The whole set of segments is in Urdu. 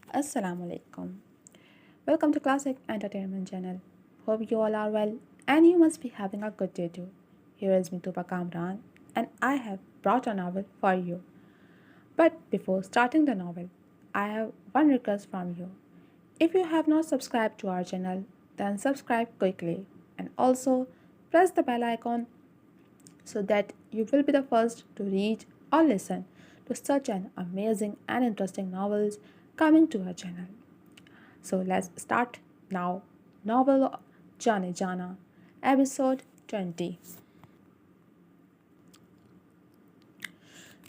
Assalamu alaikum. Welcome to Classic Entertainment Channel. Hope you all are well and you must be having a good day too. Here is me Tuba Kamran and I have brought a novel for you. But before starting the novel, I have one request from you. If you have not subscribed to our channel, then subscribe quickly and also press the bell icon so that you will be the first to read or listen to such an amazing and interesting novels coming to our channel. So let's start now. Novel Jane Jana, episode 20.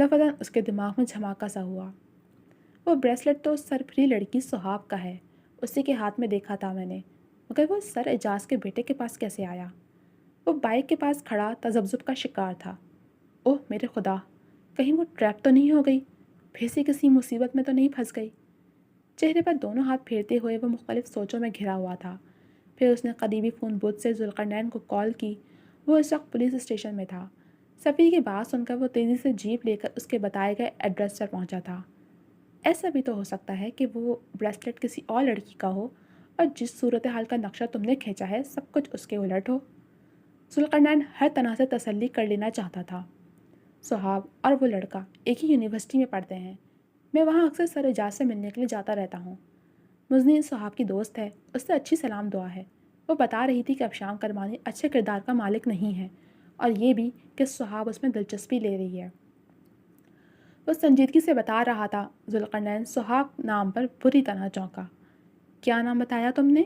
دفعتاً اس کے دماغ میں دھماکہ سا ہوا۔ وہ بریسلٹ تو سرپری لڑکی سہاب کا ہے، اسی کے ہاتھ میں دیکھا تھا میں نے، مگر وہ سر اعجاز کے بیٹے کے پاس کیسے آیا؟ وہ بائک کے پاس کھڑا تذبذب کا شکار تھا۔ اوہ میرے خدا، کہیں وہ ٹریپ تو نہیں ہو گئی، پھر سے کسی مصیبت میں تو نہیں پھنس گئی؟ چہرے پر دونوں ہاتھ پھیرتے ہوئے وہ مختلف سوچوں میں گھرا ہوا تھا۔ پھر اس نے قریبی فون بوتھ سے ذوالقرنین کو کال کی۔ وہ اس وقت پولیس اسٹیشن میں تھا۔ سفیر کی بات سن کر وہ تیزی سے جیپ لے کر اس کے بتائے گئے ایڈریس پر پہنچا تھا۔ ایسا بھی تو ہو سکتا ہے کہ وہ بریسلٹ کسی اور لڑکی کا ہو اور جس صورتحال کا نقشہ تم نے کھینچا ہے سب کچھ اس کے الٹ ہو۔ ذوالقرنین ہر طرح سے تسلی کر لینا چاہتا تھا۔ سہاب اور وہ لڑکا ایک ہی یونیورسٹی میں پڑھتے ہیں، میں وہاں اکثر سر اعجاز سے ملنے کے لیے جاتا رہتا ہوں۔ مزنی سہاب کی دوست ہے، اس سے اچھی سلام دعا ہے۔ وہ بتا رہی تھی کہ ابشام کرمانی اچھے کردار کا مالک نہیں ہے، اور یہ بھی کہ سہاب اس میں دلچسپی لے رہی ہے۔ وہ سنجیدگی سے بتا رہا تھا۔ ذوالقرنین سہاب نام پر بری طرح چونکا۔ کیا نام بتایا تم نے؟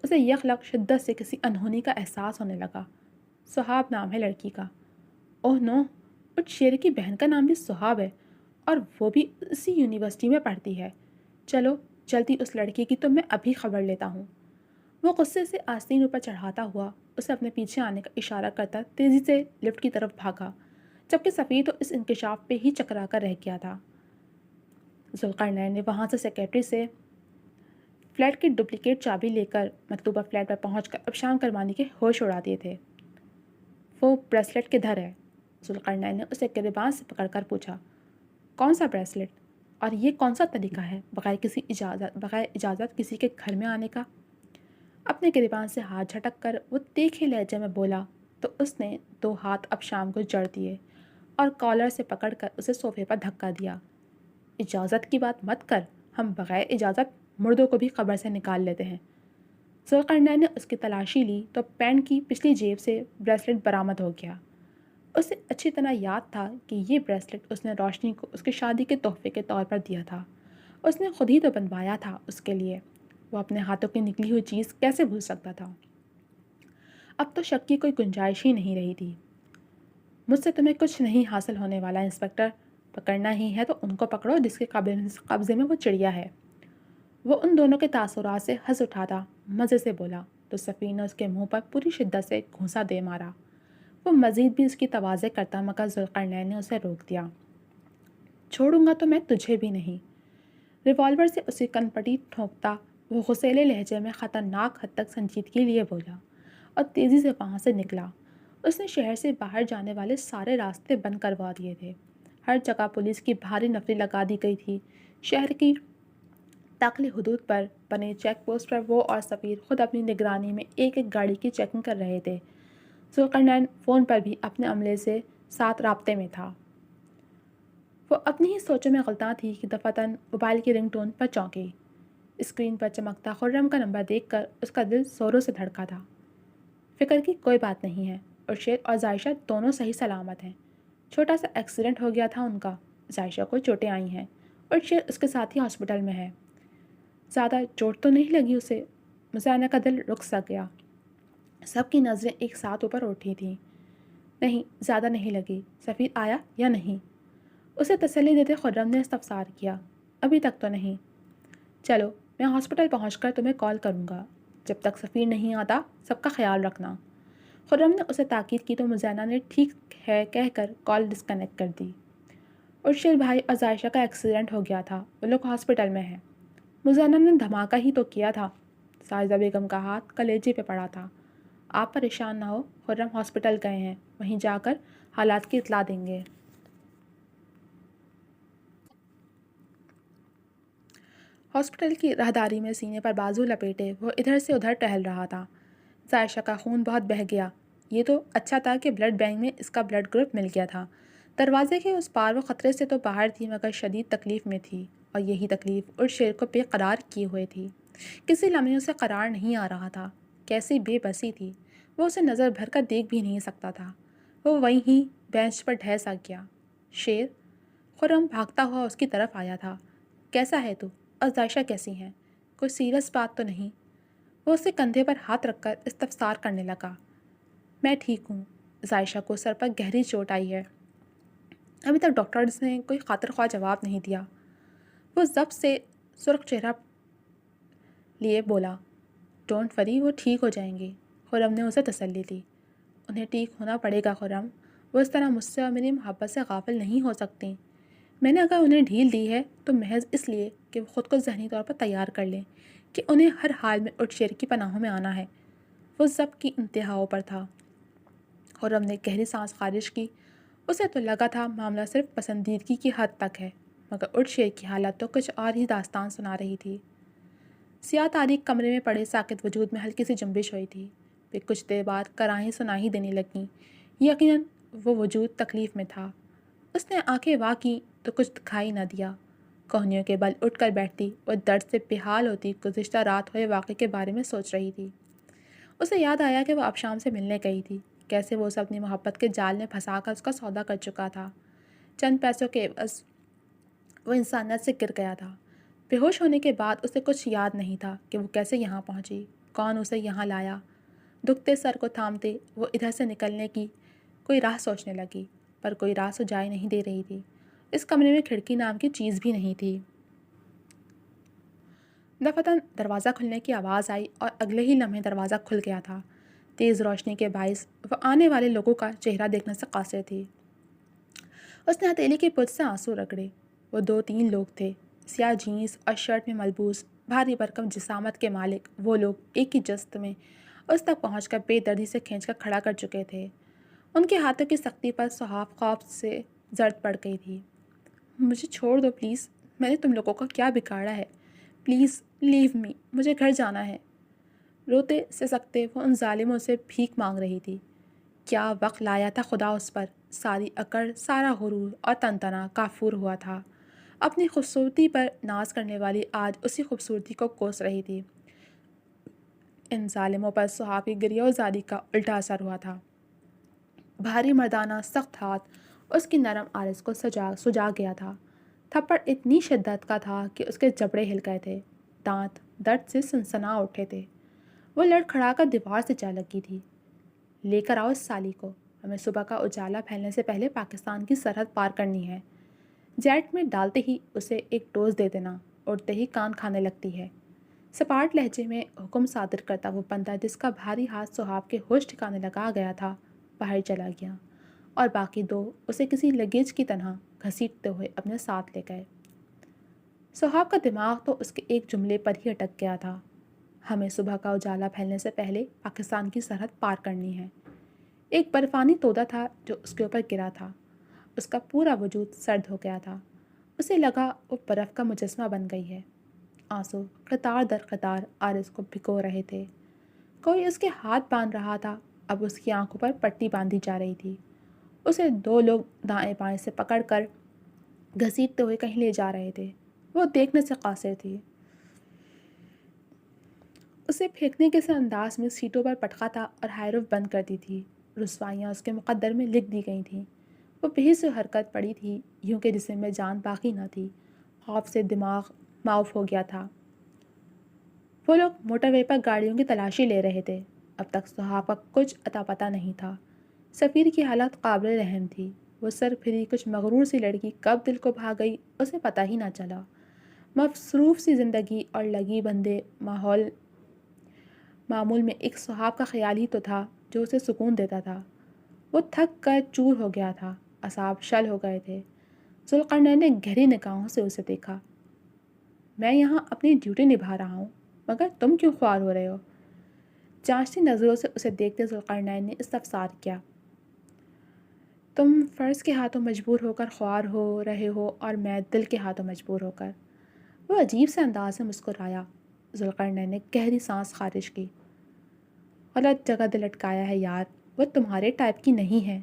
اسے یکلق شدت سے کسی انہونی کا احساس ہونے لگا۔ سہاب نام ہے لڑکی کا۔ اوہ نو، اس شیر کی بہن کا نام بھی سہاب ہے، اور وہ بھی اسی یونیورسٹی میں پڑھتی ہے۔ چلو جلدی اس لڑکی کی تو میں ابھی خبر لیتا ہوں۔ وہ غصے سے آستین اوپر چڑھاتا ہوا اسے اپنے پیچھے آنے کا اشارہ کرتا تیزی سے لفٹ کی طرف بھاگا، جبکہ سفیر تو اس انکشاف پہ ہی چکرا کر رہ گیا تھا۔ ذوالقرنین نے وہاں سے سیکرٹری سے فلیٹ کی ڈپلیکیٹ چابی لے کر مطلوبہ فلیٹ پر پہنچ کر ابشام کرمانی کے ہوش اڑا دیے تھے۔ وہ بریسلٹ کدھر ہے؟ ذوالقرنین نے اسے گریبان سے پکڑ کر پوچھا۔ کون سا بریسلٹ؟ اور یہ کون سا طریقہ ہے بغیر اجازت کسی کے گھر میں آنے کا؟ اپنے گریبان سے ہاتھ جھٹک کر وہ تیکھے لہجے میں بولا تو اس نے دو ہاتھ ابشام کو جڑ دیے اور کالر سے پکڑ کر اسے صوفے پر دھکا دیا۔ اجازت کی بات مت کر، ہم بغیر اجازت مردوں کو بھی قبر سے نکال لیتے ہیں۔ ذوالقرنین نے اس کی تلاشی لی تو پینٹ کی پچھلی جیب سے بریسلٹ برآمد ہو گیا۔ اسے اچھی طرح یاد تھا کہ یہ بریسلٹ اس نے روشنی کو اس کی شادی کے تحفے کے طور پر دیا تھا۔ اس نے خود ہی تو بنوایا تھا اس کے لیے، وہ اپنے ہاتھوں کی نکلی ہوئی چیز کیسے بھول سکتا تھا؟ اب تو شک کی کوئی گنجائش ہی نہیں رہی تھی۔ مجھ سے تمہیں کچھ نہیں حاصل ہونے والا انسپکٹر، پکڑنا ہی ہے تو ان کو پکڑو جس کے قبضے میں وہ چڑیا ہے۔ وہ ان دونوں کے تاثرات سے ہنس اٹھا تھا، مزے سے بولا تو سفیر نے اس کے منہ پر پوری شدت سے گھونسا دے مارا۔ وہ مزید بھی اس کی توازے کرتا مگر ذوالقرنین نے اسے روک دیا۔ چھوڑوں گا تو میں تجھے بھی نہیں۔ ریوالور سے اسی کن پٹی ٹھونکتا وہ غصیلے لہجے میں خطرناک حد تک سنجیدگی لیے بولا اور تیزی سے وہاں سے نکلا۔ اس نے شہر سے باہر جانے والے سارے راستے بند کروا دیے تھے۔ ہر جگہ پولیس کی بھاری نفری لگا دی گئی تھی۔ شہر کی داخلی حدود پر بنے چیک پوسٹ پر وہ اور سفیر خود اپنی نگرانی میں ایک ایک گاڑی کی چیکنگ کر رہے تھے۔ ذوالقرنین فون پر بھی اپنے عملے سے ساتھ رابطے میں تھا۔ وہ اپنی ہی سوچوں میں غلطاں تھی کہ دفعتاً موبائل کی رنگ ٹون پر چونکی۔ اسکرین پر چمکتا خرم کا نمبر دیکھ کر اس کا دل زوروں سے دھڑکا تھا۔ فکر کی کوئی بات نہیں ہے، ارشد اور ظائشہ دونوں صحیح سلامت ہیں۔ چھوٹا سا ایکسیڈنٹ ہو گیا تھا ان کا، ظائشہ کو چوٹیں آئی ہیں، ارشد اس کے ساتھ ہی ہاسپٹل میں ہے۔ زیادہ چوٹ تو نہیں لگی اسے؟ مزینہ کا دل رک سا گیا۔ سب کی نظریں ایک ساتھ اوپر اٹھی تھیں۔ نہیں، زیادہ نہیں لگی۔ سفیر آیا یا نہیں؟ اسے تسلی دیتے خرم نے استفسار کیا۔ ابھی تک تو نہیں۔ چلو میں ہاسپٹل پہنچ کر تمہیں کال کروں گا، جب تک سفیر نہیں آتا سب کا خیال رکھنا۔ خرم نے اسے تاکید کی تو مزینہ نے ٹھیک ہے کہہ کر کال ڈسکنیکٹ کر دی۔ ارشد بھائی اور ظائشہ کا ایکسیڈنٹ ہو گیا تھا، وہ لوگ ہاسپٹل میں ہیں۔ مزینہ نے دھماکہ ہی تو کیا تھا۔ ساجدہ بیگم کا ہاتھ کلیجے پہ پڑا تھا۔ آپ پریشان نہ ہو، خرم ہاسپٹل گئے ہیں، وہیں جا کر حالات کی اطلاع دیں گے۔ ہاسپٹل کی راہداری میں سینے پر بازو لپیٹے وہ ادھر سے ادھر ٹہل رہا تھا۔ ظائشہ کا خون بہت بہہ گیا۔ یہ تو اچھا تھا کہ بلڈ بینک میں اس کا بلڈ گروپ مل گیا تھا۔ دروازے کے اس پار وہ خطرے سے تو باہر تھی مگر شدید تکلیف میں تھی، اور یہی تکلیف اس شیر کو بے قرار کیے ہوئے تھی۔ کسی لمحے اسے قرار نہیں آ رہا تھا۔ کیسی بے بسی تھی، وہ اسے نظر بھر کر دیکھ بھی نہیں سکتا تھا۔ وہ وہیں بینچ پر ڈھہ سا گیا۔ شیر؟ خرم بھاگتا ہوا اس کی طرف آیا تھا۔ کیسا ہے تو؟ اور ظائشہ کیسی ہیں؟ کوئی سیریس بات تو نہیں؟ وہ اسے کندھے پر ہاتھ رکھ کر استفسار کرنے لگا۔ میں ٹھیک ہوں، ظائشہ کو سر پر گہری چوٹ آئی ہے۔ ابھی تک ڈاکٹرز نے کوئی خاطر خواہ جواب نہیں دیا۔ وہ ضبط سے سرخ چہرہ لیے بولا، ڈونٹ وری، وہ ٹھیک ہو جائیں گے۔ خرم نے اسے تسلی دی۔ انہیں ٹھیک ہونا پڑے گا خرم، وہ اس طرح مجھ سے اور میری محبت سے غافل نہیں ہو سکتی۔ میں نے اگر انہیں ڈھیل دی ہے تو محض اس لیے کہ وہ خود کو ذہنی طور پر تیار کر لیں کہ انہیں ہر حال میں اٹھ شیر کی پناہوں میں آنا ہے۔ وہ ضبط کی انتہاؤں پر تھا۔ خرم نے گہری سانس خارج کی۔ اسے تو لگا تھا معاملہ صرف پسندیدگی کی حد تک ہے، مگر اٹھ شیر کی حالت تو کچھ اور ہی داستان سنا رہی تھی۔ سیاہ تاریک کمرے میں پڑے ساکت وجود میں ہلکی سی جنبش ہوئی تھی۔ پھر کچھ دیر بعد کراہیں سنائی دینے لگیں۔ یقیناً وہ وجود تکلیف میں تھا۔ اس نے آنکھیں وا کی تو کچھ دکھائی نہ دیا۔ کوہنیوں کے بل اٹھ کر بیٹھتی اور درد سے بے حال ہوتی گزشتہ رات ہوئے واقعے کے بارے میں سوچ رہی تھی۔ اسے یاد آیا کہ وہ اب شام سے ملنے گئی تھی، کیسے وہ اسے اپنی محبت کے جال میں پھنسا کر اس کا سودا کر چکا تھا۔ چند پیسوں کے عوض وہ انسانیت سے گر گیا تھا۔ بے ہوش ہونے کے بعد اسے کچھ یاد نہیں تھا کہ وہ کیسے یہاں پہنچی، کون اسے یہاں لایا۔ دکھتے سر کو تھامتے وہ ادھر سے نکلنے کی کوئی راہ سوچنے لگی، پر کوئی راہ سجائی نہیں دے رہی تھی۔ اس کمرے میں کھڑکی نام کی چیز بھی نہیں تھی۔ دفتن دروازہ کھلنے کی آواز آئی اور اگلے ہی لمحے دروازہ کھل گیا تھا۔ تیز روشنی کے باعث وہ آنے والے لوگوں کا چہرہ دیکھنے سے قاصر تھی۔ اس نے ہتھیلی کی پشت سے آنسو رگڑے۔ وہ 2-3 لوگ تھے، سیاہ جینس اور شرٹ میں ملبوس، بھاری بھرکم جسامت کے مالک۔ وہ لوگ ایک ہی جست میں اس تک پہنچ کر بے دردی سے کھینچ کر کھڑا کر چکے تھے۔ ان کے ہاتھوں کی سختی پر صحاف خوف سے زرد پڑ گئی تھی۔ مجھے چھوڑ دو پلیز، میں نے تم لوگوں کا کیا بگاڑا ہے؟ پلیز لیو می، مجھے گھر جانا ہے۔ روتے سسکتے وہ ان ظالموں سے بھیک مانگ رہی تھی۔ کیا وقت لایا تھا خدا اس پر! ساری اکڑ، سارا غرور اور تنتنا کافور ہوا تھا۔ اپنی خوبصورتی پر ناز کرنے والی آج اسی خوبصورتی کو کوس رہی تھی۔ ان ظالموں پر صحاف کی گریہ و زاری کا الٹا اثر ہوا تھا۔ بھاری مردانہ سخت ہاتھ اس کی نرم آرز کو سجا گیا تھا۔ تھپڑ اتنی شدت کا تھا کہ اس کے جبڑے ہل گئے تھے، دانت درد سے سنسنا اٹھے تھے۔ وہ لڑکھڑا کر دیوار سے جا لگی تھی۔ لے کر آؤ اس سالی کو، ہمیں صبح کا اجالا پھیلنے سے پہلے پاکستان کی سرحد پار کرنی ہے۔ جیٹ میں ڈالتے ہی اسے ایک ڈوز دے دینا، اڑتے ہی کان کھانے لگتی ہے۔ سپاٹ لہجے میں حکم صادر کرتا وہ بندہ جس کا بھاری ہاتھ سہاگ کے ہوش ٹھکانے لگا گیا تھا باہر چلا گیا، اور باقی 2 اسے کسی لگیج کی طرح گھسیٹتے ہوئے اپنے ساتھ لے گئے۔ سہاگ کا دماغ تو اس کے ایک جملے پر ہی اٹک گیا تھا، ہمیں صبح کا اجالا پھیلنے سے پہلے پاکستان کی سرحد پار کرنی ہے۔ ایک برفانی تودہ تھا جو اس کے اوپر گرا تھا۔ اس کا پورا وجود سرد ہو گیا تھا۔ اسے لگا وہ برف کا مجسمہ بن گئی ہے۔ آنسو قطار در قطار آرز کو بھگو رہے تھے۔ کوئی اس کے ہاتھ باندھ رہا تھا، اب اس کی آنکھوں پر پٹی باندھی جا رہی تھی۔ اسے 2 لوگ دائیں بائیں سے پکڑ کر گھسیٹتے ہوئے کہیں لے جا رہے تھے۔ وہ دیکھنے سے قاصر تھی۔ اسے پھینکنے کے سے انداز میں سیٹوں پر پٹکا تھا اور ہائی روف بند کر دی تھی۔ رسوائیاں اس کے مقدر میں لکھ دی گئی تھیں۔ وہ بے سے حرکت پڑی تھی، یوں کہ جسم میں جان باقی نہ تھی۔ خوف سے دماغ معاف ہو گیا تھا۔ وہ لوگ موٹر وے پر گاڑیوں کی تلاشی لے رہے تھے۔ اب تک صحاف کا کچھ اتا پتہ نہیں تھا۔ سفیر کی حالت قابل رحم تھی۔ وہ سر پھری کچھ مغرور سی لڑکی کب دل کو بھا گئی اسے پتہ ہی نہ چلا۔ مصروف سی زندگی اور لگی بندے معمول میں ایک صحاف کا خیال ہی تو تھا جو اسے سکون دیتا تھا۔ وہ تھک کر چور ہو گیا تھا، اعصاب شل ہو گئے تھے۔ ذوالقرنین نے گہری نگاہوں سے اسے دیکھا۔ میں یہاں اپنی ڈیوٹی نبھا رہا ہوں، مگر تم کیوں خوار ہو رہے ہو؟ جانچتی نظروں سے اسے دیکھتے ذوالقرنین نے استفسار کیا۔ تم فرض کے ہاتھوں مجبور ہو کر خوار ہو رہے ہو اور میں دل کے ہاتھوں مجبور ہو کر۔ وہ عجیب سے انداز میں مسکرایا۔ ذوالقرنین نے گہری سانس خارج کی۔ غلط جگہ دل اٹکایا ہے یار، وہ تمہارے ٹائپ کی نہیں ہے۔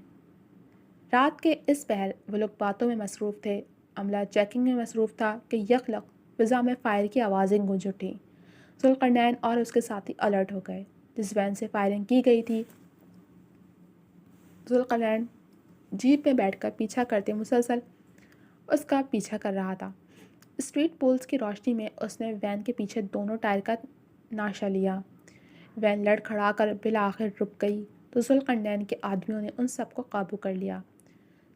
رات کے اس پہر وہ لوگ باتوں میں مصروف تھے، عملہ چیکنگ میں مصروف تھا کہ یکلق فضا میں فائر کی آوازیں گونج اٹھیں۔ ذوالقرنین اور اس کے ساتھی الرٹ ہو گئے۔ جس وین سے فائرنگ کی گئی تھی، ذوالقرنین جیپ میں بیٹھ کر پیچھا کرتے مسلسل اس کا پیچھا کر رہا تھا۔ اسٹریٹ پولز کی روشنی میں اس نے وین کے پیچھے دونوں ٹائر کا ناشا لیا۔ وین لڑکھڑا کر بالآخر رک گئی تو ذوالقرنین کے آدمیوں نے ان سب کو قابو کر لیا۔